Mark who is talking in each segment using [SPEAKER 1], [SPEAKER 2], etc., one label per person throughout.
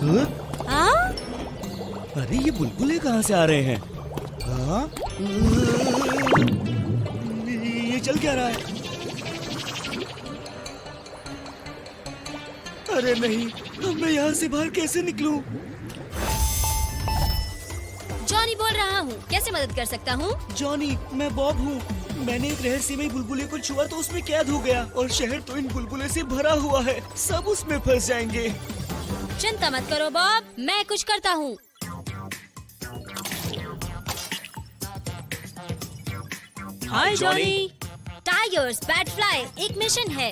[SPEAKER 1] हाँ?
[SPEAKER 2] हाँ?
[SPEAKER 1] अरे ये बुलबुले कहाँ से आ रहे हैं? हाँ? ये चल क्या रहा है? अरे नहीं, अब मैं यहाँ से बाहर कैसे निकलूं?
[SPEAKER 2] जॉनी बोल रहा हूँ, कैसे मदद कर सकता हूँ?
[SPEAKER 1] जॉनी, मैं बॉब हूँ। मैंने एक रहस्यमय बुलबुले को छुआ तो उसमें कैद हो गया और शहर तो इन बुलबुले से भरा हुआ है। सब उसमें फंस जाएंगे।
[SPEAKER 2] चिंता मत करो बॉब, मैं कुछ करता हूँ। हाय जॉनी। टाइगर्स बैट फ्लाई एक मिशन है।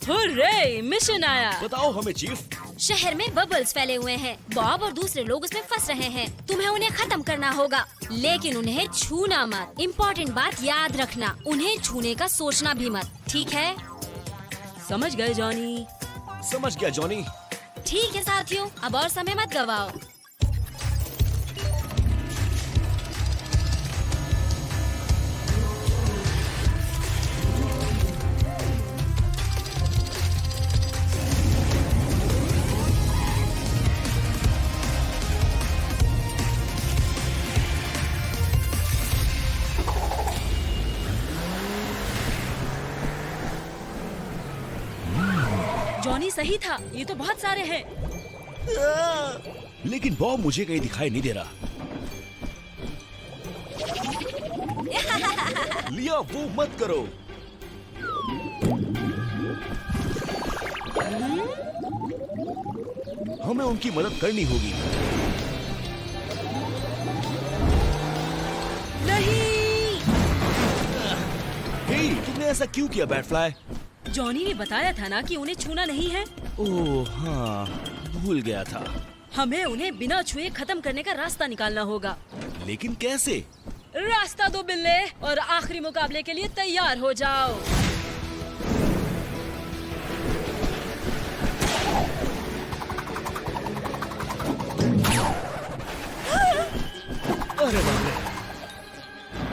[SPEAKER 2] हुर्रे, मिशन आया।
[SPEAKER 1] बताओ हमें चीफ।
[SPEAKER 2] शहर में बबल्स फैले हुए हैं। बॉब और दूसरे लोग उसमें फंस रहे हैं। तुम्हें उन्हें खत्म करना होगा, लेकिन उन्हें छूना मत। इम्पोर्टेंट बात याद रखना, उन्हें छूने का सोचना भी मत, ठीक है? समझ गए जॉनी?
[SPEAKER 1] समझ गया जॉनी।
[SPEAKER 2] ठीक है साथियों, अब और समय मत गवाओ। जॉनी सही था, ये तो बहुत सारे हैं।
[SPEAKER 1] लेकिन बॉब मुझे कहीं दिखाई नहीं दे रहा। लिया, वो मत करो। हमें उनकी मदद करनी होगी।
[SPEAKER 2] नहीं।
[SPEAKER 1] हे, तुमने ऐसा क्यों किया बैटफ्लाई?
[SPEAKER 2] जॉनी ने बताया था ना कि उन्हें छूना नहीं है।
[SPEAKER 1] ओह हाँ, भूल गया था।
[SPEAKER 2] हमें उन्हें बिना छुए खत्म करने का रास्ता निकालना होगा।
[SPEAKER 1] लेकिन कैसे?
[SPEAKER 2] रास्ता दो बिल्ले और आखिरी मुकाबले के लिए तैयार हो जाओ।
[SPEAKER 1] अरे बाप रे!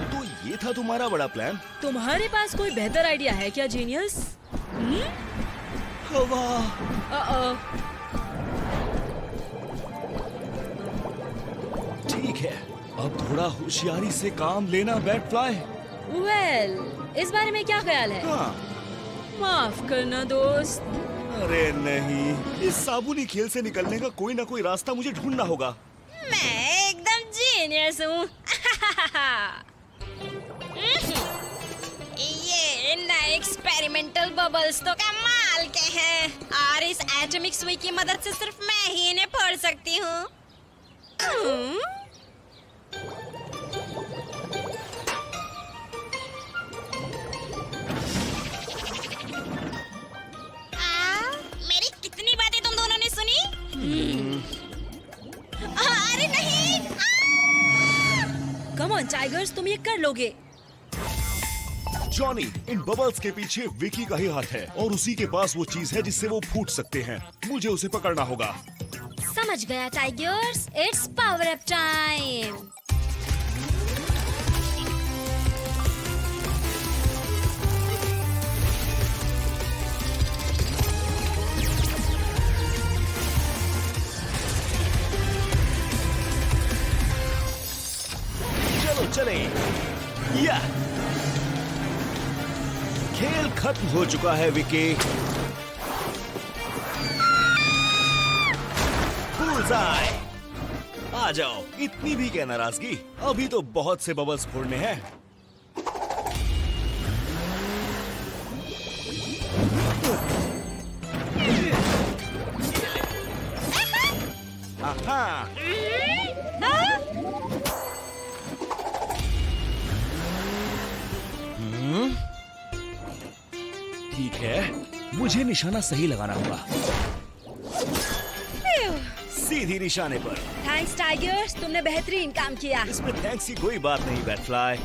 [SPEAKER 1] तो ये था तुम्हारा बड़ा प्लान?
[SPEAKER 2] तुम्हारे पास कोई बेहतर आइडिया है क्या जीनियस?
[SPEAKER 1] हवा। ठीक है, अब थोड़ा होशियारी से काम लेना बैटफ्लाई।
[SPEAKER 2] वेल, इस बारे में क्या ख्याल है?
[SPEAKER 1] हाँ।
[SPEAKER 2] माफ करना दोस्त।
[SPEAKER 1] अरे नहीं, इस साबुनी खेल से निकलने का कोई ना कोई रास्ता मुझे ढूंढना होगा।
[SPEAKER 2] मैं एकदम जीनियस हूँ। ये नए एक्सपेरिमेंटल बबल्स तो कमाल के हैं और इस एटॉमिक सुई की मदद से सिर्फ मैं ही इन्हें फोड़ सकती हूँ। मेरी कितनी बातें तुम दोनों ने सुनी? अरे नहीं! कम ऑन टाइगर्स, तुम ये कर लोगे।
[SPEAKER 1] जॉनी, इन बबल्स के पीछे विकी का ही हाथ है और उसी के पास वो चीज है जिससे वो फूट सकते हैं। मुझे उसे पकड़ना होगा।
[SPEAKER 2] समझ गया tigers, it's power up time.
[SPEAKER 1] चलो चले। या खेल खत्म हो चुका है विकी। बुल्सआई! आ जाओ, इतनी भी क्या नाराजगी? अभी तो बहुत से बबल्स फोड़ने हैं। आहा! ठीक है, मुझे निशाना सही लगाना होगा। सीधी निशाने पर।
[SPEAKER 2] थैंक्स टाइगर्स, तुमने बेहतरीन काम किया।
[SPEAKER 1] इसमें थैंक्स की कोई बात नहीं बैटफ्लाई।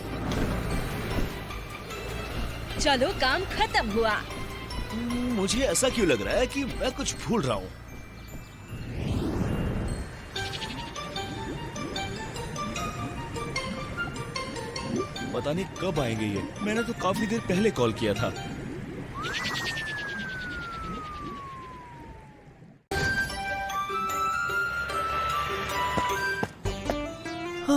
[SPEAKER 2] चलो काम खत्म हुआ।
[SPEAKER 1] मुझे ऐसा क्यों लग रहा है कि मैं कुछ भूल रहा हूँ। पता नहीं कब आएंगे ये। मैंने तो काफी देर पहले कॉल किया था।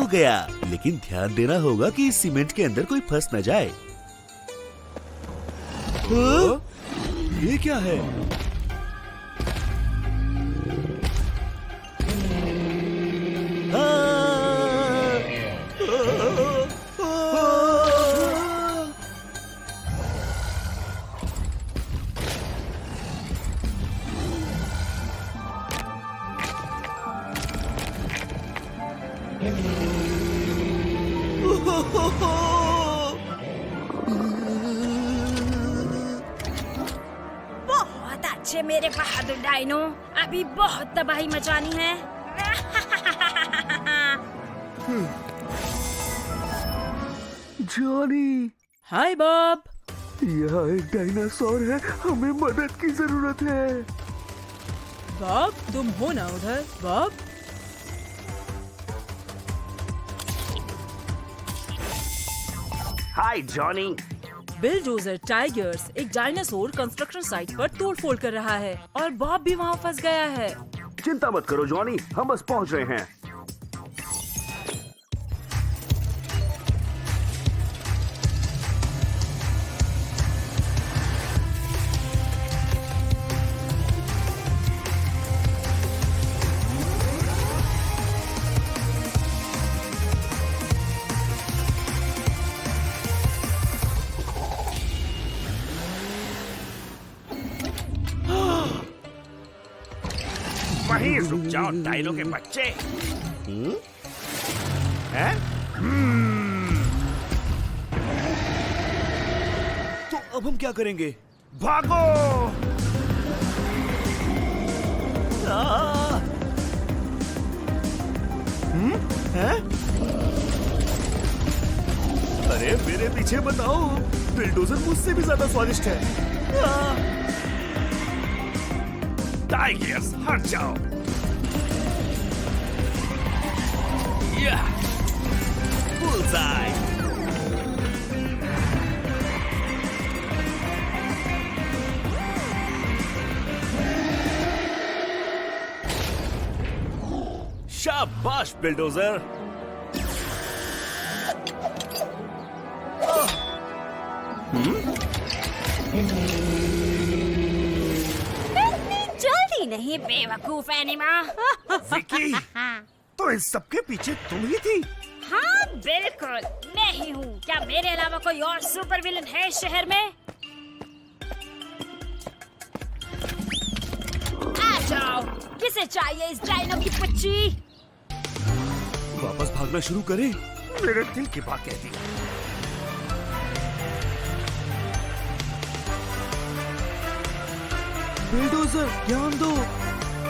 [SPEAKER 1] गया, लेकिन ध्यान देना होगा कि इस सीमेंट के अंदर कोई फंस न जाए। हाँ? ये क्या है?
[SPEAKER 2] बहुत अच्छे मेरे बहादुर डायनो, अभी बहुत तबाही मचानी है।
[SPEAKER 1] जॉनी,
[SPEAKER 3] हाय बॉब।
[SPEAKER 1] यहाँ एक डायनासोर है, हमें मदद की जरूरत है।
[SPEAKER 3] बॉब तुम हो ना उधर? बॉब
[SPEAKER 4] हाय जॉनी।
[SPEAKER 3] बिलडोजर टाइगर्स एक डायनासोर कंस्ट्रक्शन साइट पर तोड़फोड़ कर रहा है और बॉब भी वहाँ फंस गया है।
[SPEAKER 4] चिंता मत करो जॉनी, हम बस पहुंच रहे हैं। वहीं रुक जाओ डायनो के बच्चे। हैं?
[SPEAKER 1] तो अब हम क्या करेंगे?
[SPEAKER 4] भागो!
[SPEAKER 1] हैं? अरे मेरे पीछे बताओ, बिल्डोजर मुझसे भी ज्यादा स्वादिष्ट है।
[SPEAKER 4] टाइगर्स हट जाओ।
[SPEAKER 1] बुलसाई।
[SPEAKER 4] शाबाश बिल्डोजर।
[SPEAKER 2] जल्दी नहीं बेवकूफ एनिमा।
[SPEAKER 4] विकी, तो इन सबके पीछे तुम ही थी?
[SPEAKER 2] हाँ बिल्कुल, मैं ही हूँ। क्या मेरे अलावा कोई और सुपर विलन है शहर में? आ जाओ, किसे चाहिए इस डायनो की बच्ची?
[SPEAKER 1] वापस भागना शुरू करें?
[SPEAKER 4] मेरे दिल की बात कहती।
[SPEAKER 1] बिल्डोजर ध्यान दो,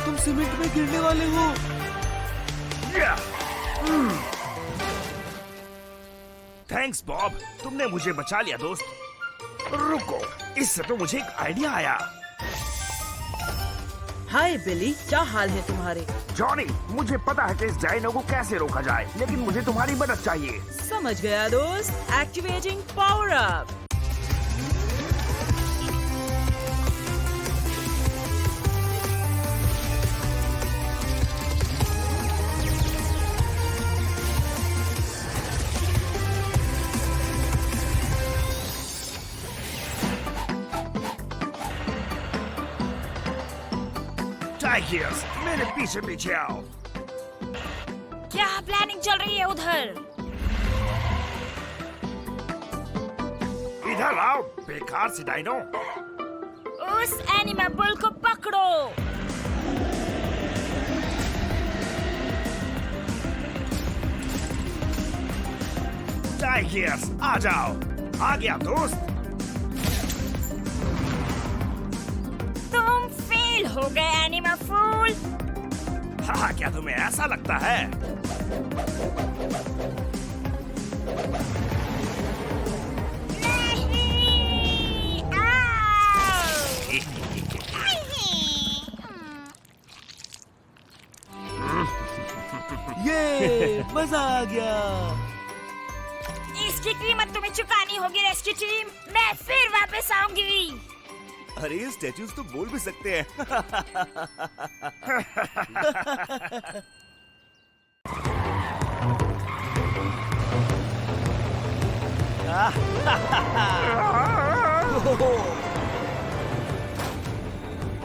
[SPEAKER 1] तुम सीमेंट में गिरने वाले हो।
[SPEAKER 4] थैंक्स बॉब, तुमने मुझे बचा लिया दोस्त। रुको, इससे तो मुझे एक आइडिया आया।
[SPEAKER 3] हाय बिली, क्या हाल है तुम्हारे?
[SPEAKER 4] जॉनी, मुझे पता है कि इस डायनो को कैसे रोका जाए, लेकिन मुझे तुम्हारी मदद चाहिए।
[SPEAKER 3] समझ गया दोस्त। Activating power up.
[SPEAKER 4] टाइगर्स, मेरे पीछे पीछे आओ।
[SPEAKER 2] क्या प्लानिंग चल रही है उधर?
[SPEAKER 4] इधर आओ बेकार सी डायनो।
[SPEAKER 2] उस एनिमा बुल को पकड़ो।
[SPEAKER 4] टाइगर्स आ जाओ। आ गया दोस्त।
[SPEAKER 2] तुम फेल हो गए एनिमा फूल।
[SPEAKER 4] हाँ, क्या तुम्हें ऐसा लगता है?
[SPEAKER 2] नहीं! आओ!
[SPEAKER 1] ये मजा आ गया।
[SPEAKER 2] इसकी कीमत तुम्हें चुकानी होगी रेस्क्यू टीम। मैं फिर वापस आऊंगी।
[SPEAKER 1] अरे स्टैचूज तो बोल भी सकते हैं।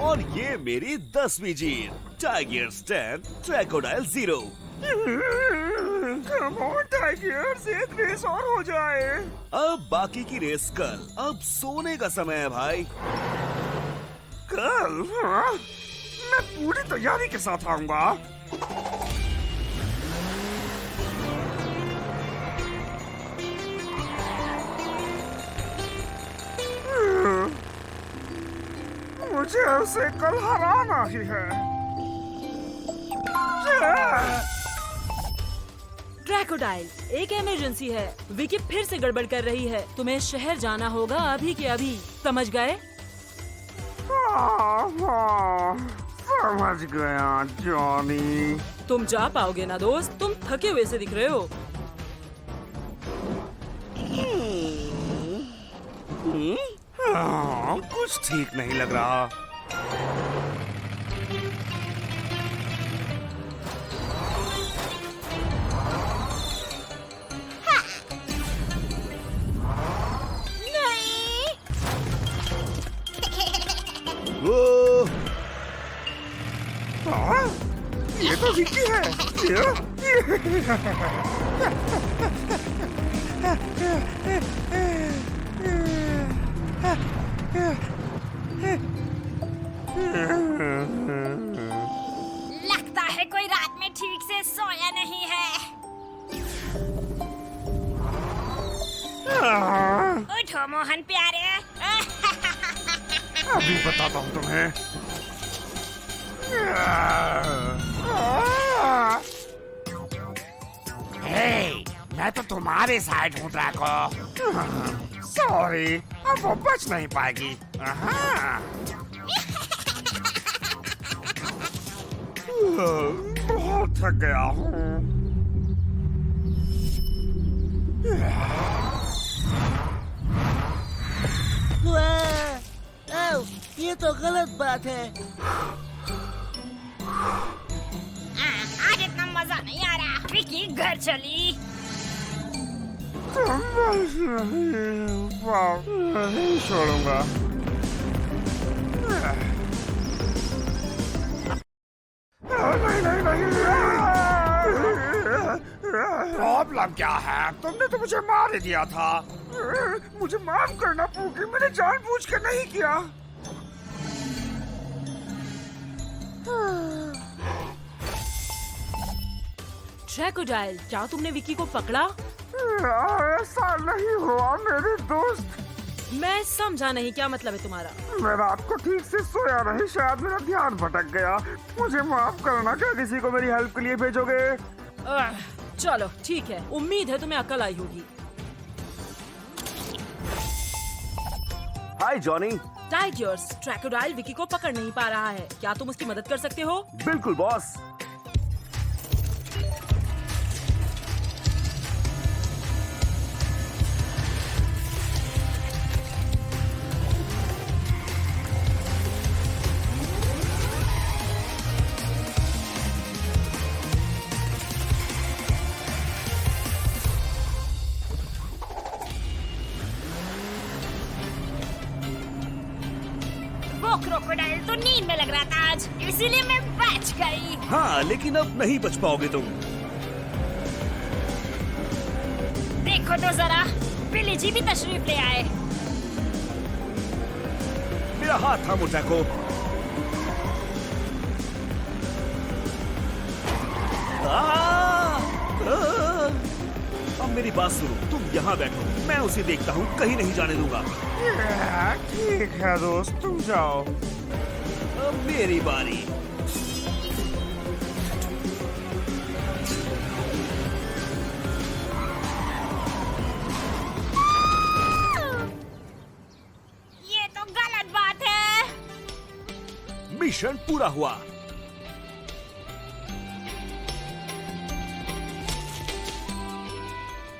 [SPEAKER 1] और ये मेरी 10वीं जीत, tiger 10, crocodile 0।
[SPEAKER 4] Come on tigers, एक रेस और हो जाए।
[SPEAKER 1] अब बाकी की रेस कल। अब सोने का समय है भाई।
[SPEAKER 4] कल? हाँ? मैं पूरी तैयारी के साथ आऊंगा। मुझे उसे कल हराना ही है।
[SPEAKER 3] क्रोकोडाइल, एक इमरजेंसी है। विकी फिर से गड़बड़ कर रही है। तुम्हें शहर जाना होगा अभी के अभी, समझ गए?
[SPEAKER 4] समझ गया जॉनी।
[SPEAKER 3] तुम जा पाओगे ना दोस्त? तुम थके हुए से दिख रहे हो।
[SPEAKER 4] कुछ ठीक नहीं लग रहा।
[SPEAKER 1] वो
[SPEAKER 4] ये तो विक्की है।
[SPEAKER 2] लगता है कोई रात में ठीक से सोया नहीं है। उठो मोहन प्यारे।
[SPEAKER 4] अभी बताता हूँ तुम्हें। हे, मैं तो तुम्हारे साइड हूँ ड्रैको। सॉरी, अब वो बच नहीं पाएगी। बहुत थक गया हूँ।
[SPEAKER 1] ये तो गलत बात है।
[SPEAKER 2] आज इतना मजा नहीं आ रहा। विकी घर चली।
[SPEAKER 4] नहीं छोड़ूंगा। प्रॉब्लम क्या है? तुमने तो मुझे मार ही दिया था। मुझे माफ करना पूकी, मैंने जानबूझ कर नहीं किया।
[SPEAKER 3] क्रोकोडाइल, क्या तुमने विकी को पकड़ा?
[SPEAKER 4] ऐसा नहीं हुआ मेरे दोस्त।
[SPEAKER 3] मैं समझा नहीं, क्या मतलब है तुम्हारा?
[SPEAKER 4] मैं रात को ठीक से सोया नहीं, शायद मेरा ध्यान भटक गया। मुझे माफ करना। क्या किसी को मेरी हेल्प के लिए भेजोगे?
[SPEAKER 3] चलो ठीक है, उम्मीद है तुम्हें अकल आई होगी।
[SPEAKER 1] हाय जॉनी।
[SPEAKER 3] टाइगर्स, क्रोकोडाइल विकी को पकड़ नहीं पा रहा है। क्या तुम उसकी मदद कर सकते हो?
[SPEAKER 1] बिल्कुल बॉस।
[SPEAKER 2] वो क्रोकोडाइल तो नींद में लग रहा था आज, इसीलिए मैं बच गई।
[SPEAKER 1] हाँ, लेकिन अब नहीं बच पाओगे तुम।
[SPEAKER 2] देखो तो जरा, बिली जी भी तशरीफ ले आए।
[SPEAKER 1] मेरा हाथ थामो ड्रैको। अब मेरी बात सुनो, तुम यहाँ बैठो, मैं उसे देखता हूँ, कहीं नहीं जाने दूंगा।
[SPEAKER 4] ठीक है दोस्त, तुम जाओ।
[SPEAKER 1] अब मेरी बारी।
[SPEAKER 2] ये तो गलत बात है।
[SPEAKER 1] मिशन पूरा हुआ।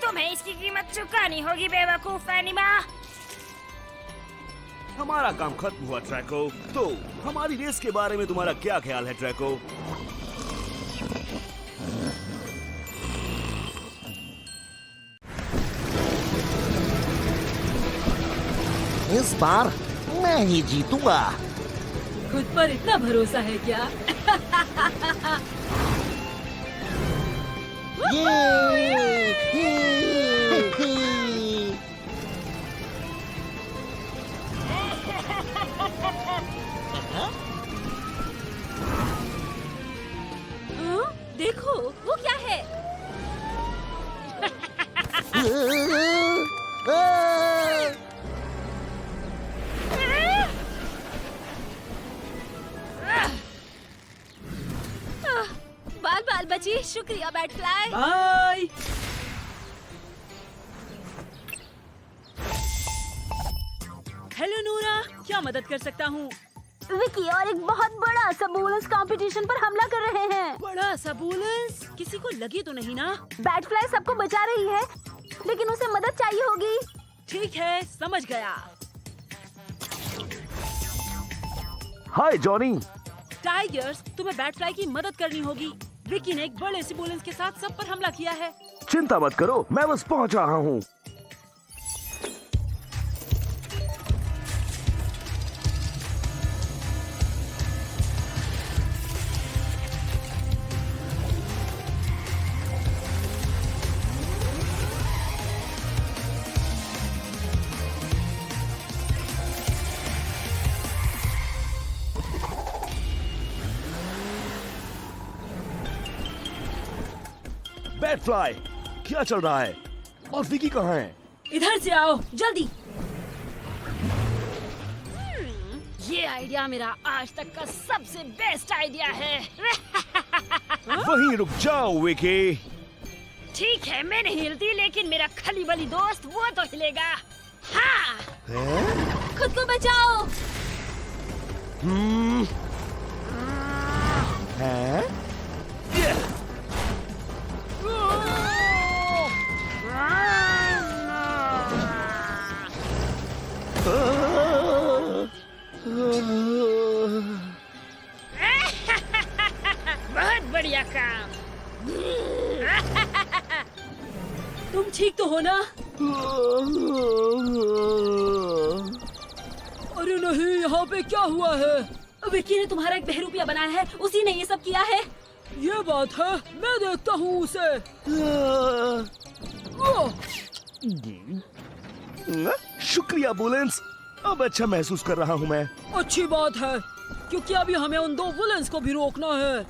[SPEAKER 2] तुम्हें इसकी कीमत चुकानी होगी बेवकूफ एनिमा।
[SPEAKER 1] हमारा काम खत्म हुआ ड्रैको। तो हमारी रेस के बारे में तुम्हारा क्या ख्याल है ड्रैको?
[SPEAKER 5] इस बार मैं ही जीतूंगा।
[SPEAKER 3] खुद पर इतना भरोसा है क्या?
[SPEAKER 2] देखो वो क्या है? बाल बाल बची, शुक्रिया बैटफ्लाई।
[SPEAKER 3] बाय। हेलो नूरा, क्या मदद कर सकता हूँ?
[SPEAKER 6] विकी और एक बहुत बड़ा सबूलस कंपटीशन पर हमला कर रहे हैं।
[SPEAKER 3] बड़ा सबूलस? किसी को लगी तो नहीं ना?
[SPEAKER 6] बैटफ्लाई सबको बचा रही है, लेकिन उसे मदद चाहिए होगी।
[SPEAKER 3] ठीक है, समझ गया।
[SPEAKER 7] हाय जॉनी।
[SPEAKER 3] टाइगर्स, तुम्हें बैटफ्लाई की मदद करनी होगी। विकी ने एक बड़े सिबुलेंस के साथ सब पर हमला किया है।
[SPEAKER 7] चिंता मत करो, मैं बस पहुंच रहा हूँ। बैटफ्लाई, क्या चल रहा है? और विकी कहाँ है?
[SPEAKER 3] इधर से आओ, जल्दी। ये आइडिया मेरा आज तक का सबसे बेस्ट आइडिया है।
[SPEAKER 7] वहीं रुक जाओ विकी।
[SPEAKER 2] ठीक है, मैं नहीं हिलती, लेकिन मेरा खली बली दोस्त वो तो हिलेगा। हाँ,
[SPEAKER 6] खुद को बचाओ।
[SPEAKER 7] हैं?
[SPEAKER 2] बहुत बढ़िया काम।
[SPEAKER 3] तुम ठीक तो हो ना? अरे नहीं, यहाँ पे क्या हुआ है?
[SPEAKER 6] विकी ने तुम्हारा एक बहरूपिया बनाया है, उसी ने ये सब किया है।
[SPEAKER 3] ये बात है, मैं देखता हूँ उसे।
[SPEAKER 7] शुक्रिया बुलेंस, अब अच्छा महसूस कर रहा हूँ मैं।
[SPEAKER 3] अच्छी बात है, क्योंकि अभी हमें उन दो विलेंस को भी रोकना है।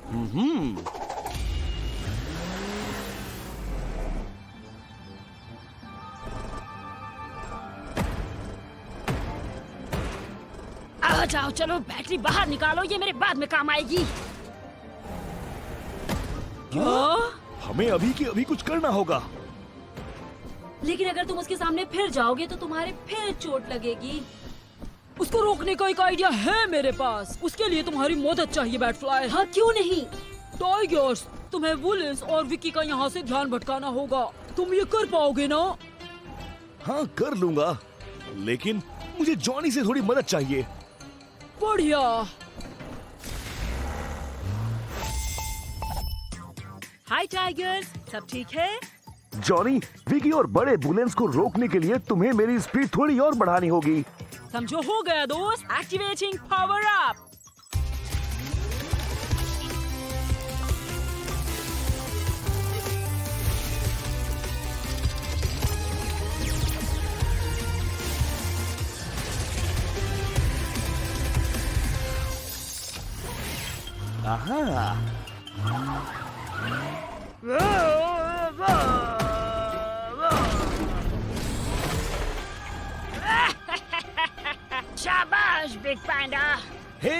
[SPEAKER 2] आओ जाओ, चलो बैटरी बाहर निकालो, ये मेरे बाद में काम आएगी।
[SPEAKER 3] क्या?
[SPEAKER 7] हमें अभी के अभी कुछ करना होगा।
[SPEAKER 3] लेकिन अगर तुम उसके सामने फिर जाओगे तो तुम्हारे फिर चोट लगेगी। उसको रोकने का एक आइडिया है मेरे पास। उसके लिए तुम्हारी मदद चाहिए बैटफ्लाई।
[SPEAKER 6] हाँ, क्यों नहीं?
[SPEAKER 3] टाइगर्स, तुम्हें वुलेंस और विकी का यहाँ से ध्यान भटकाना होगा। तुम ये कर पाओगे ना?
[SPEAKER 7] हाँ कर लूंगा, लेकिन मुझे जॉनी से थोड़ी मदद चाहिए।
[SPEAKER 3] बढ़िया। हाय टाइगर्स, सब ठीक है?
[SPEAKER 7] जॉनी, विकी और बड़े बुलेंस को रोकने के लिए तुम्हें मेरी स्पीड थोड़ी और बढ़ानी होगी।
[SPEAKER 3] समझो, हो गया दोस्त। Activating power up.
[SPEAKER 2] शाबाश बिग पैंडा।
[SPEAKER 7] हे,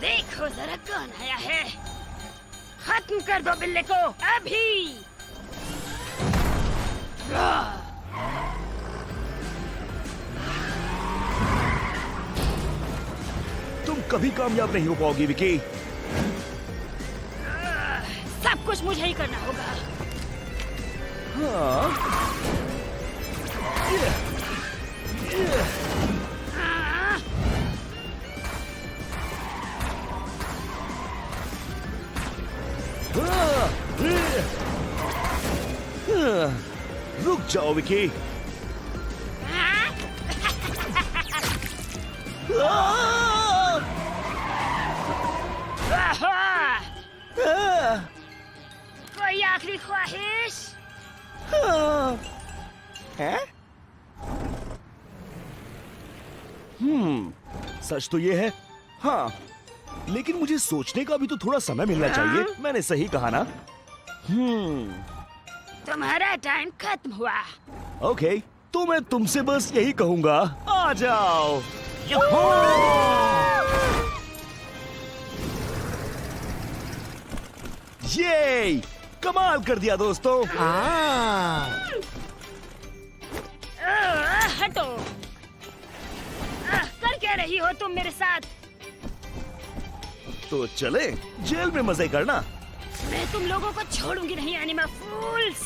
[SPEAKER 2] देखो जरा कौन आया है। खत्म कर दो बिल्ले को अभी।
[SPEAKER 7] तुम कभी कामयाब नहीं हो पाओगी विकी।
[SPEAKER 2] सब कुछ मुझे ही करना होगा।
[SPEAKER 7] रुक जाओ विकी,
[SPEAKER 3] कोई आखिरी ख्वाहिश?
[SPEAKER 7] है? सच तो ये है। हाँ, लेकिन मुझे सोचने का भी तो थोड़ा समय मिलना चाहिए। मैंने सही कहा ना?
[SPEAKER 3] तुम्हारा टाइम खत्म हुआ।
[SPEAKER 7] ओके, तो मैं तुमसे बस यही कहूंगा, आ जाओ। ये कमाल कर दिया दोस्तों।
[SPEAKER 3] हटो। कर क्या रही हो तुम मेरे साथ?
[SPEAKER 7] तो चले जेल में मजे करना।
[SPEAKER 3] मैं तुम लोगों को छोड़ूंगी नहीं, animal fools.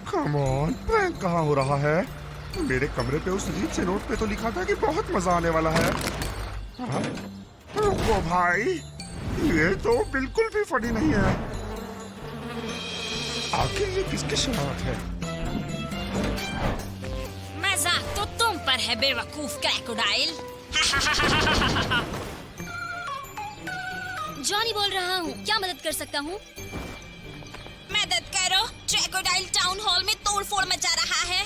[SPEAKER 4] Come on, prank कहाँ हो रहा है? मेरे कमरे पे उस नीचे नोट पे तो लिखा था कि बहुत मजा आने वाला है। हाँ? रुको भाई, ये तो बिल्कुल भी फनी नहीं है। आखिर ये किसकी शरारत है?
[SPEAKER 2] मजाक तो तुम पर है बेवकूफ क्रोकोडाइल। जॉनी बोल रहा हूँ, क्या मदद कर सकता हूँ? मदद करो, क्रोकोडाइल टाउन हॉल में तोड़फोड़ मचा रहा है,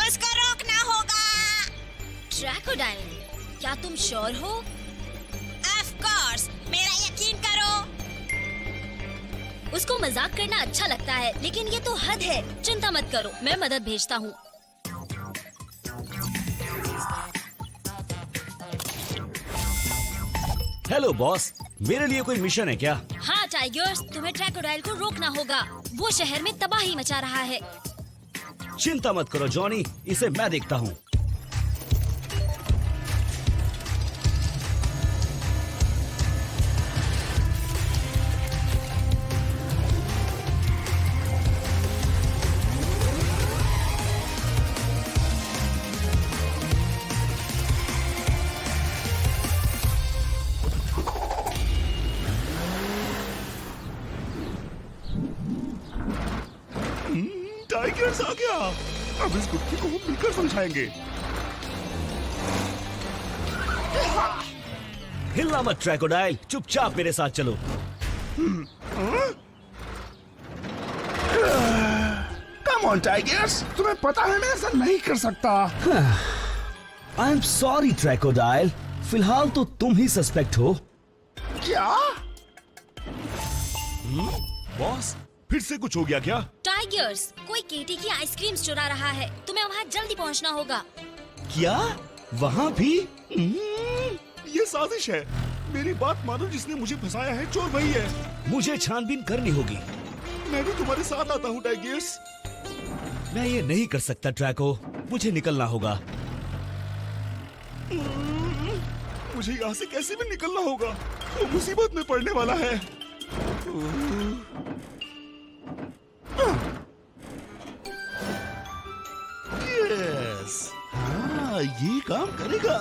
[SPEAKER 2] उसको रोकना होगा। क्रोकोडाइल, क्या तुम श्योर हो? ऑफ कोर्स, मेरा यकीन करो। उसको मजाक करना अच्छा लगता है, लेकिन ये तो हद है। चिंता मत करो, मैं मदद भेजता हूँ।
[SPEAKER 1] हेलो बॉस, मेरे लिए कोई मिशन है क्या?
[SPEAKER 2] हाँ टाइगर्स, तुम्हें क्रोकोडाइल को रोकना होगा। वो शहर में तबाही मचा रहा है।
[SPEAKER 1] चिंता मत करो जॉनी, इसे मैं देखता हूँ।
[SPEAKER 4] टाइगर्स आ गया। अब इस गुत्थी को हम मिलकर सुलझाएंगे।
[SPEAKER 1] हिलना मत क्रोकोडाइल, चुपचाप मेरे साथ चलो।
[SPEAKER 4] कम ऑन टाइगर्स, तुम्हें पता है मैं ऐसा नहीं कर सकता।
[SPEAKER 1] आई एम सॉरी क्रोकोडाइल, फिलहाल तो तुम ही सस्पेक्ट हो।
[SPEAKER 4] क्या?
[SPEAKER 7] बॉस, फिर से कुछ हो गया क्या?
[SPEAKER 2] टाइगर्स, कोई केटी की आइसक्रीम चुरा रहा है। तुम्हें वहाँ जल्दी पहुँचना होगा।
[SPEAKER 1] क्या? वहाँ भी?
[SPEAKER 7] ये साजिश है। मेरी बात मानो, जिसने मुझे फंसाया है चोर वही है।
[SPEAKER 1] मुझे छानबीन करनी होगी।
[SPEAKER 7] मैं भी तुम्हारे साथ आता हूँ टाइगर्स।
[SPEAKER 1] मैं ये नहीं कर सकता ट्रैको, मुझे निकलना होगा।
[SPEAKER 7] मुझे यहाँ से कैसे भी निकलना होगा, वो मुसीबत में पड़ने वाला है। यस, हाँ ये काम करेगा।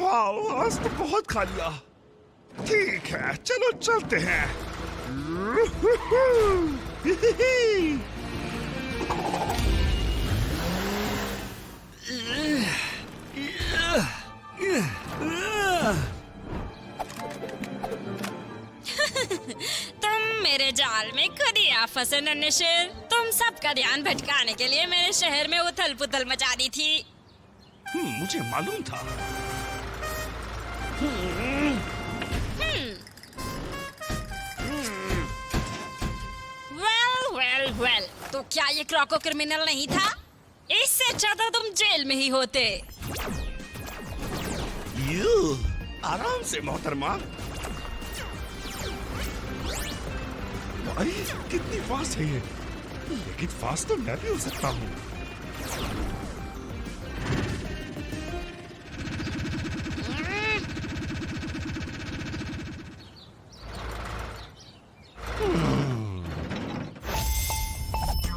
[SPEAKER 4] वाह, आज तो बहुत खा लिया। ठीक है, चलो चलते हैं।
[SPEAKER 2] तुम मेरे जाल में खुद ही आ फंसे नन्हे शेर। तुम सबका ध्यान भटकाने के लिए मेरे शहर में उथल पुथल मचा दी थी।
[SPEAKER 4] मुझे मालूम था।
[SPEAKER 2] वेल, तो क्या ये क्रोको क्रिमिनल नहीं था? इससे अच्छा तो तुम जेल में ही होते।
[SPEAKER 4] यू, आराम से मोहतरमा। अरे कितनी फास्ट है ये, लेकिन फास्ट तो मैं भी हो सकता हूँ।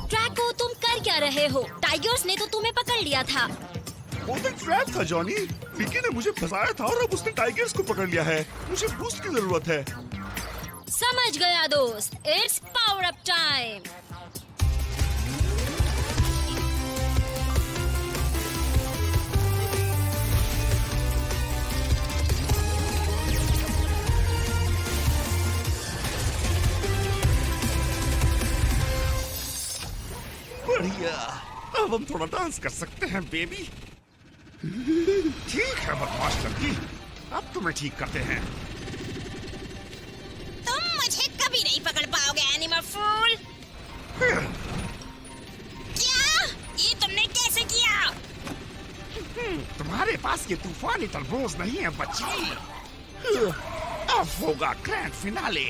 [SPEAKER 2] ट्रैको, तुम कर क्या रहे हो? टाइगर्स ने तो तुम्हें पकड़ लिया था।
[SPEAKER 4] वो तो ट्रैप था जॉनी। विकी ने मुझे फंसाया था और अब उसने टाइगर्स को पकड़ लिया है। मुझे बूस्ट की जरूरत है।
[SPEAKER 2] समझ गया दोस्त, इट्स पावर अप टाइम।
[SPEAKER 4] बढ़िया, अब हम थोड़ा डांस कर सकते हैं बेबी। ठीक है बदमाश लड़की, अब तुम्हें ठीक करते हैं।
[SPEAKER 2] तुम मुझे कभी नहीं पकड़ पाओगे एनिमल फूल। क्या? ये तुमने कैसे किया?
[SPEAKER 4] तुम्हारे पास ये तूफानी तरबूज नहीं है बच्ची। अब होगा ग्रैंड फिनाले।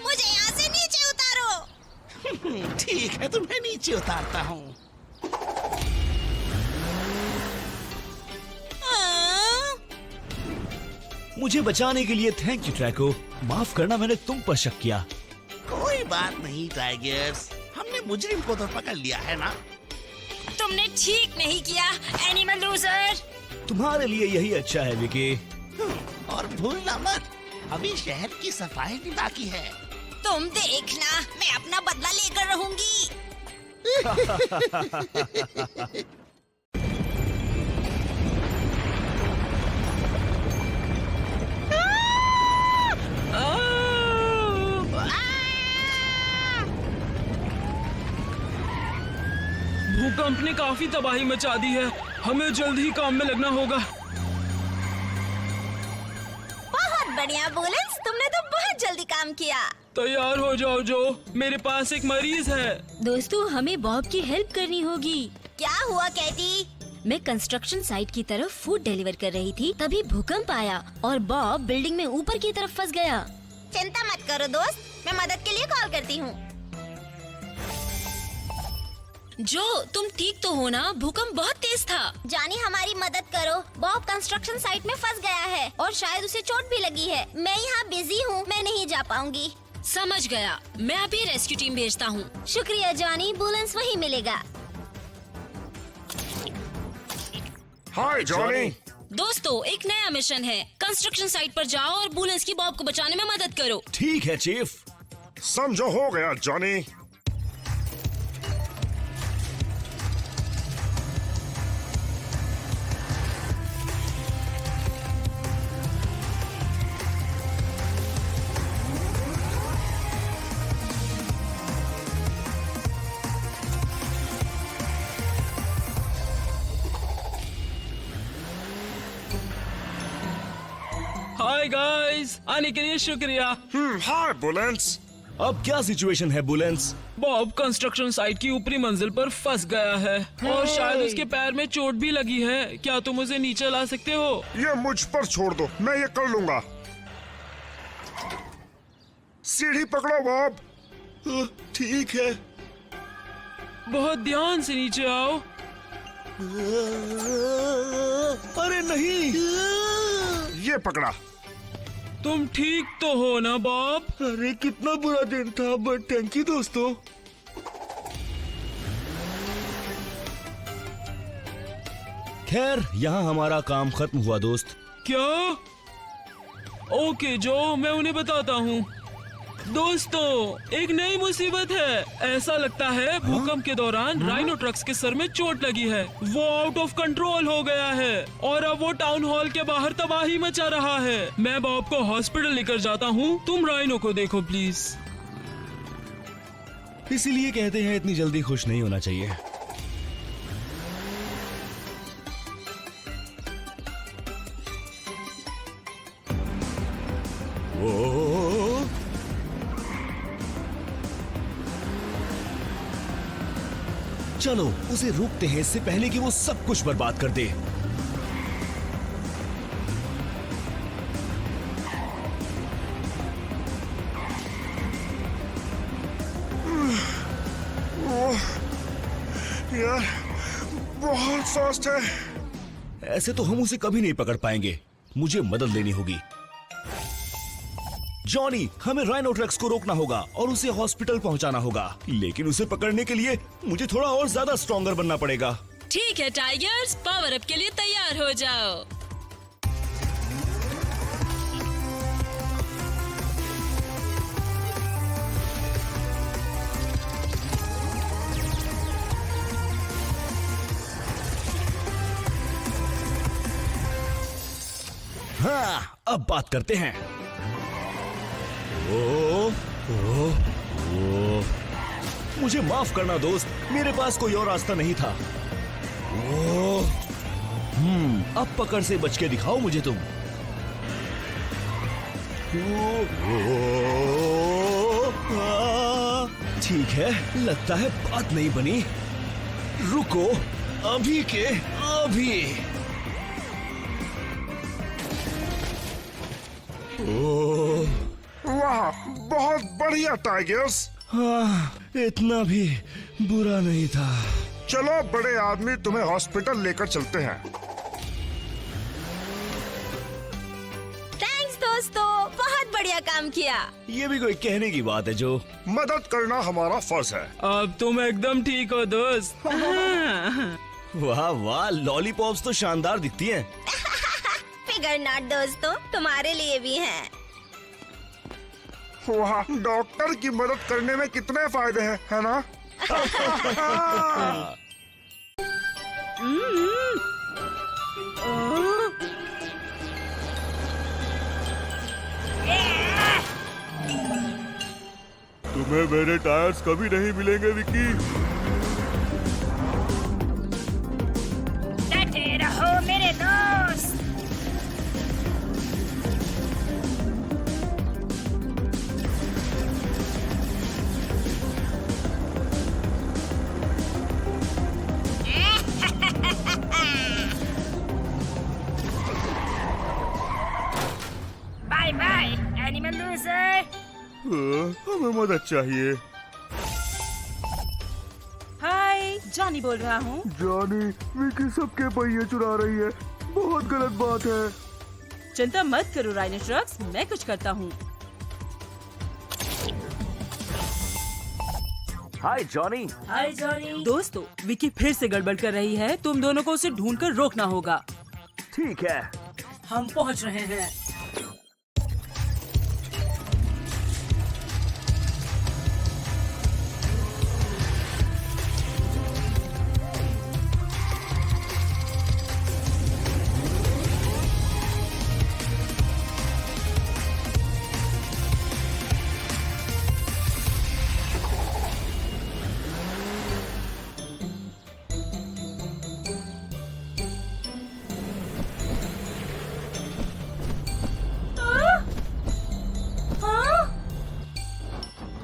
[SPEAKER 2] मुझे यहाँ से नीचे उतारो।
[SPEAKER 5] ठीक है, तुम्हें नीचे उतारता हूँ।
[SPEAKER 7] मुझे बचाने के लिए थैंक यू ट्रैको। माफ करना, मैंने तुम पर शक किया।
[SPEAKER 5] कोई बात नहीं टाइगर्स, हमने मुजरिम को तो पकड़ लिया है ना।
[SPEAKER 2] तुमने ठीक नहीं किया एनिमल लूजर।
[SPEAKER 7] तुम्हारे लिए यही अच्छा है विकी।
[SPEAKER 5] और भूलना मत, अभी शहर की सफाई भी बाकी है।
[SPEAKER 2] तुम देखना, मैं अपना बदला लेकर रहूंगी।
[SPEAKER 8] भूकंप ने काफी तबाही मचा दी है, हमें जल्द ही काम में लगना होगा।
[SPEAKER 2] बहुत बढ़िया बुलेंस, तुमने तो बहुत जल्दी काम किया।
[SPEAKER 8] तैयार हो जाओ जो, मेरे पास एक मरीज है।
[SPEAKER 2] दोस्तों, हमें बॉब की हेल्प करनी होगी। क्या हुआ कैटी? मैं कंस्ट्रक्शन साइट की तरफ फूड डिलीवर कर रही थी, तभी भूकंप आया और बॉब बिल्डिंग में ऊपर की तरफ फंस गया। चिंता मत करो दोस्त, मैं मदद के लिए कॉल करती हूँ। जो, तुम ठीक तो हो ना? भूकंप बहुत तेज था। जानी, हमारी मदद करो। बॉब कंस्ट्रक्शन साइट में फंस गया है और शायद उसे चोट भी लगी है। मैं यहाँ बिजी हूँ, मैं नहीं जा पाऊंगी। समझ गया, मैं अभी रेस्क्यू टीम भेजता हूँ। शुक्रिया जॉनी, बुलेंस वहीं मिलेगा।
[SPEAKER 4] हाय जॉनी।
[SPEAKER 2] दोस्तों, एक नया मिशन है। कंस्ट्रक्शन साइट पर जाओ और बुलेंस की बॉब को बचाने में मदद करो।
[SPEAKER 7] ठीक है चीफ।
[SPEAKER 4] समझो हो गया जॉनी।
[SPEAKER 8] हाय गाइस, आने के लिए शुक्रिया।
[SPEAKER 4] हाय बुलेंस।
[SPEAKER 7] अब क्या सिचुएशन है बुलेंस?
[SPEAKER 8] बॉब कंस्ट्रक्शन साइट की ऊपरी मंजिल पर फंस गया है और शायद उसके पैर में चोट भी लगी है। क्या तुम उसे नीचे ला सकते हो?
[SPEAKER 4] ये मुझ पर छोड़ दो, मैं ये कर लूंगा। सीढ़ी पकड़ो बॉब।
[SPEAKER 1] ठीक है।
[SPEAKER 8] बहुत ध्यान से नीचे आओ।
[SPEAKER 1] अरे नहीं।
[SPEAKER 4] ये पकड़ा।
[SPEAKER 8] तुम ठीक तो हो ना बॉब?
[SPEAKER 1] अरे कितना बुरा दिन था, बट थैंक यू दोस्तों।
[SPEAKER 7] खैर, यहाँ हमारा काम खत्म हुआ दोस्त।
[SPEAKER 8] क्या? ओके जो, मैं उन्हें बताता हूँ। दोस्तों, एक नई मुसीबत है। ऐसा लगता है भूकंप के दौरान राइनो ट्रक्स के सर में चोट लगी है। वो आउट ऑफ कंट्रोल हो गया है और अब वो टाउन हॉल के बाहर तबाही मचा रहा है। मैं बॉब को हॉस्पिटल लेकर जाता हूँ, तुम राइनो को देखो प्लीज।
[SPEAKER 7] इसीलिए कहते हैं इतनी जल्दी खुश नहीं होना चाहिए। चलो उसे रोकते हैं इससे पहले कि वो सब कुछ बर्बाद कर दे।
[SPEAKER 4] यार बहुत फास्ट है।
[SPEAKER 7] ऐसे तो हम उसे कभी नहीं पकड़ पाएंगे। मुझे मदद लेनी होगी। जॉनी, हमें राइनोट्रक्स को रोकना होगा और उसे हॉस्पिटल पहुंचाना होगा। लेकिन उसे पकड़ने के लिए मुझे थोड़ा और ज्यादा स्ट्रॉन्गर बनना पड़ेगा।
[SPEAKER 3] ठीक है टाइगर्स, पावर अप के लिए तैयार हो जाओ।
[SPEAKER 7] हाँ, अब बात करते हैं। ओ, ओ, ओ, मुझे माफ करना दोस्त, मेरे पास कोई और रास्ता नहीं था। ओ, अब पकड़ से बच के दिखाओ मुझे तुम। ठीक है, लगता है बात नहीं बनी। रुको, अभी के अभी।
[SPEAKER 4] वाह, बहुत बढ़िया टाइगर्स।
[SPEAKER 7] हाँ, इतना भी बुरा नहीं था।
[SPEAKER 4] चलो बड़े आदमी, तुम्हें हॉस्पिटल लेकर चलते हैं।
[SPEAKER 2] थैंक्स दोस्तों, बहुत बढ़िया काम किया।
[SPEAKER 7] ये भी कोई कहने की बात है जो।
[SPEAKER 4] मदद करना हमारा फर्ज है।
[SPEAKER 8] अब तुम एकदम ठीक हो दोस्त।
[SPEAKER 7] वाह वाह, लॉलीपॉप्स तो शानदार दिखती हैं।
[SPEAKER 2] फिगर नॉट दोस्तों, तुम्हारे लिए भी हैं।
[SPEAKER 4] वाह, डॉक्टर की मदद करने में कितने फायदे हैं, है ना?
[SPEAKER 9] तुम्हें मेरे टायर्स कभी नहीं मिलेंगे विकी।
[SPEAKER 6] डटे रहो मेरे दोस्त। Bye bye animal loser.
[SPEAKER 9] हमें मदद चाहिए।
[SPEAKER 3] हाय, जॉनी बोल रहा हूँ।
[SPEAKER 9] जॉनी, विकी सबके पहिए चुरा रही है, बहुत गलत बात है।
[SPEAKER 3] चिंता मत करो राइनोट्रक्स, मैं कुछ करता हूँ।
[SPEAKER 7] हाय जॉनी।
[SPEAKER 3] हाय जॉनी। दोस्तों, विकी फिर से गड़बड़ कर रही है। तुम दोनों को उसे ढूंढकर रोकना होगा।
[SPEAKER 7] ठीक है।
[SPEAKER 3] हम पहुँच रहे हैं।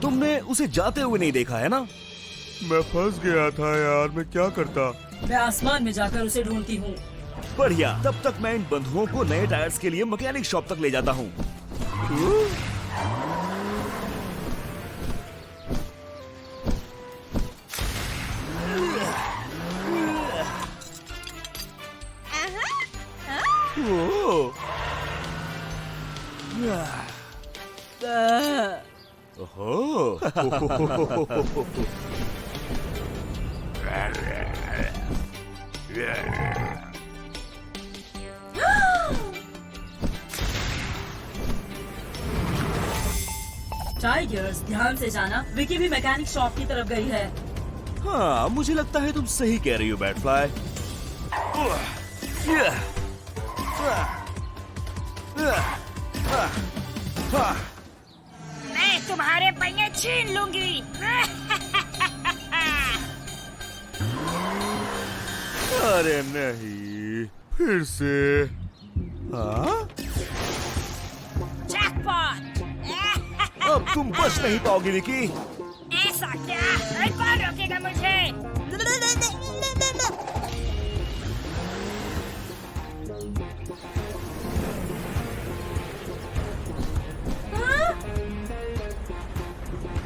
[SPEAKER 7] तुमने उसे जाते हुए नहीं देखा है ना?
[SPEAKER 9] मैं फंस गया था यार, मैं क्या करता।
[SPEAKER 3] मैं आसमान में जाकर उसे ढूंढती हूँ।
[SPEAKER 7] बढ़िया, तब तक मैं इन बंधुओं को नए टायर्स के लिए मैकेनिक शॉप तक ले जाता हूँ। ओहो।
[SPEAKER 3] टाइगर्स, ध्यान से जाना, विकी भी मैकेनिक शॉप की तरफ गई है।
[SPEAKER 7] हाँ, मुझे लगता है तुम सही कह रही हो बैटफ्लाई।
[SPEAKER 6] मैं तुम्हारे पहिए छीन लूंगी।
[SPEAKER 9] अरे नहीं, फिर से। हाँ?
[SPEAKER 6] जैकपॉट।
[SPEAKER 7] अब तुम बच नहीं पाओगी विकी।
[SPEAKER 6] ऐसा क्या? कौन रोकेगा मुझे?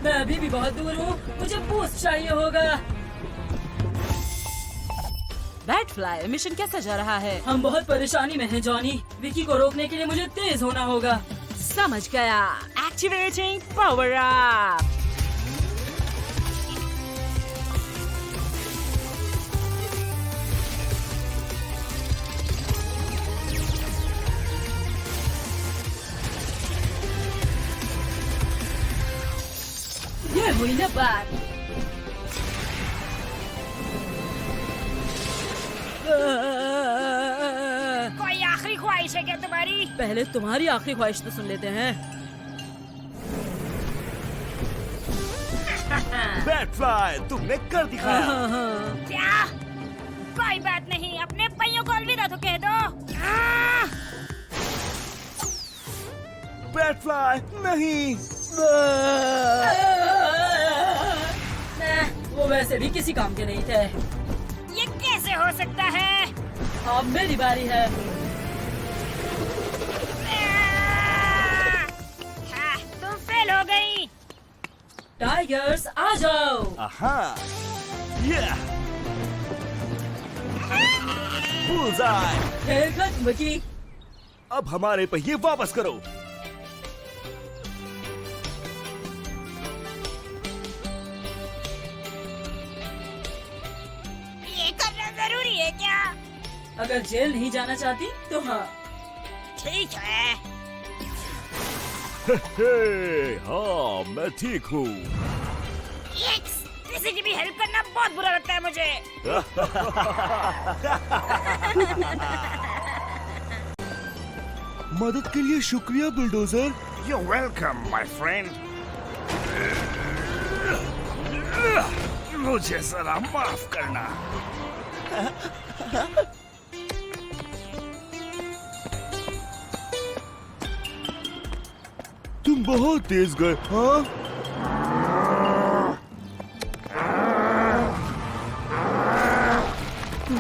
[SPEAKER 3] मैं अभी भी बहुत दूर हूँ, मुझे बूस्ट चाहिए होगा। बैटफ्लाई, मिशन कैसा जा रहा है? हम बहुत परेशानी में हैं जॉनी। विकी को रोकने के लिए मुझे तेज होना होगा। समझ गया। Activating power up. ये हुई ना बात।
[SPEAKER 2] कोई आखिरी ख्वाहिश है क्या तुम्हारी?
[SPEAKER 3] पहले तुम्हारी आखिरी ख्वाहिश तो सुन लेते हैं।
[SPEAKER 7] बैटफ्लाई, तुमने कर दिखाया।
[SPEAKER 2] क्या? कोई बात नहीं, अपने पहियों को अलविदा तो कह दो।
[SPEAKER 7] बैटफ्लाई, नहीं।
[SPEAKER 3] वो वैसे भी किसी काम के नहीं थे।
[SPEAKER 2] ये कैसे हो सकता है?
[SPEAKER 3] अब मेरी बारी है।
[SPEAKER 2] तुम फेल हो गई।
[SPEAKER 3] टाइगर्स आ जाओ।
[SPEAKER 7] आहा, बुलजाई।
[SPEAKER 3] खेल बची।
[SPEAKER 7] अब हमारे पहिए वापस करो।
[SPEAKER 2] ये करना जरूरी है क्या?
[SPEAKER 3] अगर जेल नहीं जाना चाहती तो हाँ।
[SPEAKER 2] ठीक है।
[SPEAKER 7] हाँ, मैं ठीक हूँ।
[SPEAKER 2] किसी की भी हेल्प करना बहुत बुरा लगता है मुझे।
[SPEAKER 1] मदद के लिए शुक्रिया bulldozer.
[SPEAKER 4] You're welcome, my friend. मुझे जरा माफ करना।
[SPEAKER 1] तुम बहुत तेज गए। हाँ,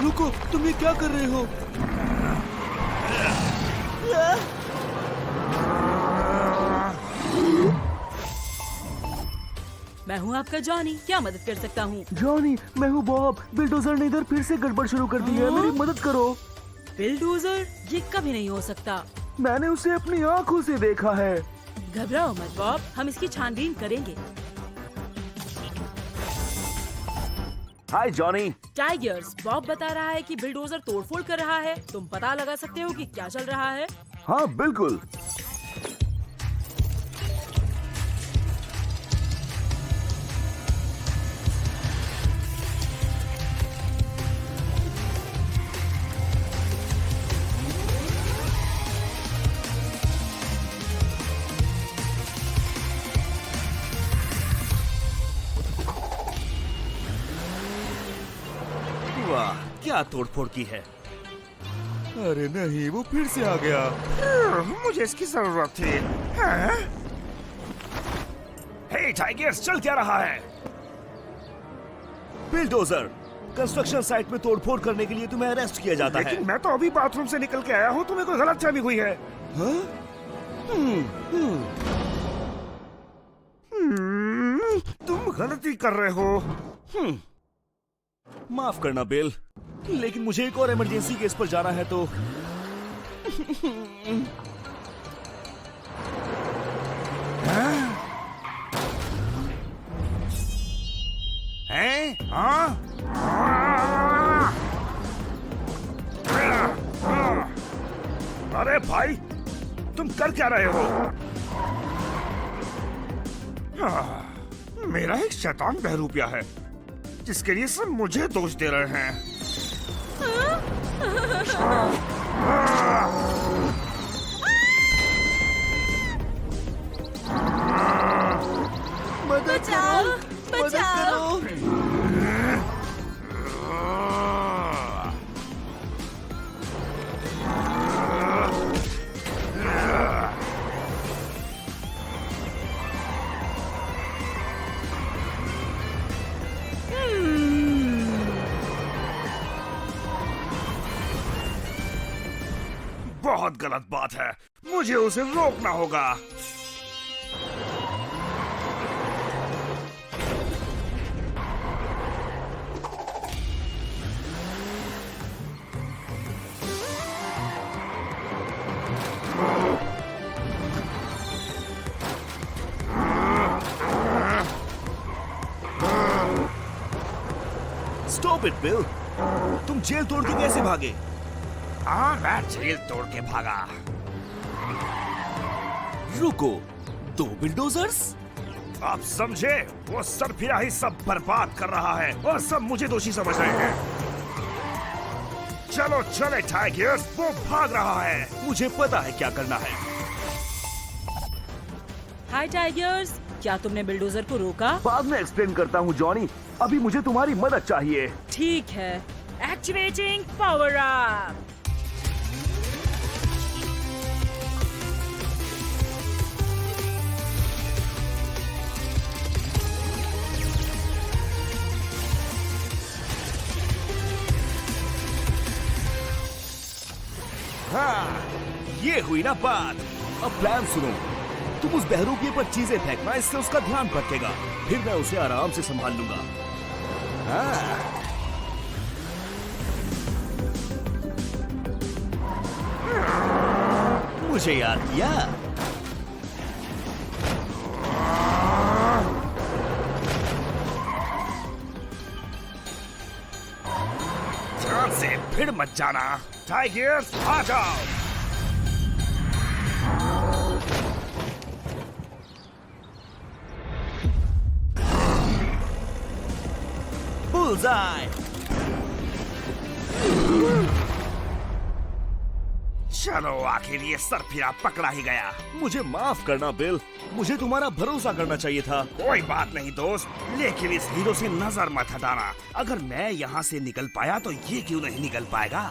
[SPEAKER 1] रुको, तुम ये क्या कर रहे हो?
[SPEAKER 3] मैं हूँ आपका जॉनी, क्या मदद कर सकता हूँ?
[SPEAKER 9] जॉनी, मैं हूँ बॉब। बिल्डोजर ने इधर फिर से गड़बड़ शुरू कर दी है, मेरी मदद करो।
[SPEAKER 3] बिल्डोजर? ये कभी नहीं हो सकता।
[SPEAKER 9] मैंने उसे अपनी आंखों से देखा है।
[SPEAKER 3] घबराओ मत बॉब, हम इसकी छानबीन करेंगे।
[SPEAKER 7] हाय जॉनी।
[SPEAKER 3] टाइगर्स, बॉब बता रहा है कि बिल्डोजर तोड़फोड़ कर रहा है। तुम पता लगा सकते हो कि क्या चल रहा है?
[SPEAKER 9] हाँ बिल्कुल।
[SPEAKER 7] वाह, क्या तोड़फोड़ की है।
[SPEAKER 1] अरे नहीं, वो फिर से आ गया।
[SPEAKER 4] मुझे इसकी जरूरत थी। हे टाइगर्स, चल क्या रहा है?
[SPEAKER 7] बिल्डोजर, कंस्ट्रक्शन साइट में तोड़फोड़ करने के लिए तुम्हें अरेस्ट किया जाता है।
[SPEAKER 4] लेकिन मैं तो अभी बाथरूम से निकल के आया हूँ, तुम्हें कोई गलतफहमी हुई है? तुम गलती कर रहे हो।
[SPEAKER 7] माफ करना बिल, लेकिन मुझे एक और इमरजेंसी केस पर जाना है तो।
[SPEAKER 4] हैं? हाँ? अरे भाई, तुम कर क्या रहे हो? मेरा एक शैतान बहरूपिया है, जिसके लिए सब मुझे दोष दे रहे हैं।
[SPEAKER 1] मदद करो, मदद करो।
[SPEAKER 4] बहुत गलत बात है, मुझे उसे रोकना होगा।
[SPEAKER 7] Stop it bill. तुम जेल तोड़ के कैसे भागे?
[SPEAKER 4] हाँ, मैं जेल तोड़ के भागा।
[SPEAKER 7] रुको, 2 बिल्डोजर्स?
[SPEAKER 4] आप समझे? वो सरफिरा ही सब बर्बाद कर रहा है और सब मुझे दोषी समझ रहे हैं। चलो चले टाइगर्स, वो भाग रहा है।
[SPEAKER 7] मुझे पता है क्या करना है।
[SPEAKER 3] हाय टाइगर्स, क्या तुमने बिल्डोजर को रोका?
[SPEAKER 9] बाद में एक्सप्लेन करता हूँ जॉनी, अभी मुझे तुम्हारी मदद चाहिए।
[SPEAKER 3] ठीक है, एक्टिवेटिंग पावर अप।
[SPEAKER 7] हाँ, ये हुई ना बात। अब प्लान सुनो, तुम उस बहरूपिये पर चीजें फेंकना, इससे उसका ध्यान भटकेगा। फिर मैं उसे आराम से संभाल लूंगा। हाँ। मुझे याद किया।
[SPEAKER 4] ध्यान से भिड़ मत जाना। टाइगर्स आ जाओ।
[SPEAKER 7] बुलजाई।
[SPEAKER 4] चलो आखिर ये सरफिरा पकड़ा ही गया।
[SPEAKER 7] मुझे माफ करना बिल, मुझे तुम्हारा भरोसा करना चाहिए था।
[SPEAKER 4] कोई बात नहीं दोस्त, लेकिन इस हीरो से नजर मत हटाना। अगर मैं यहाँ से निकल पाया तो ये क्यों नहीं निकल पाएगा।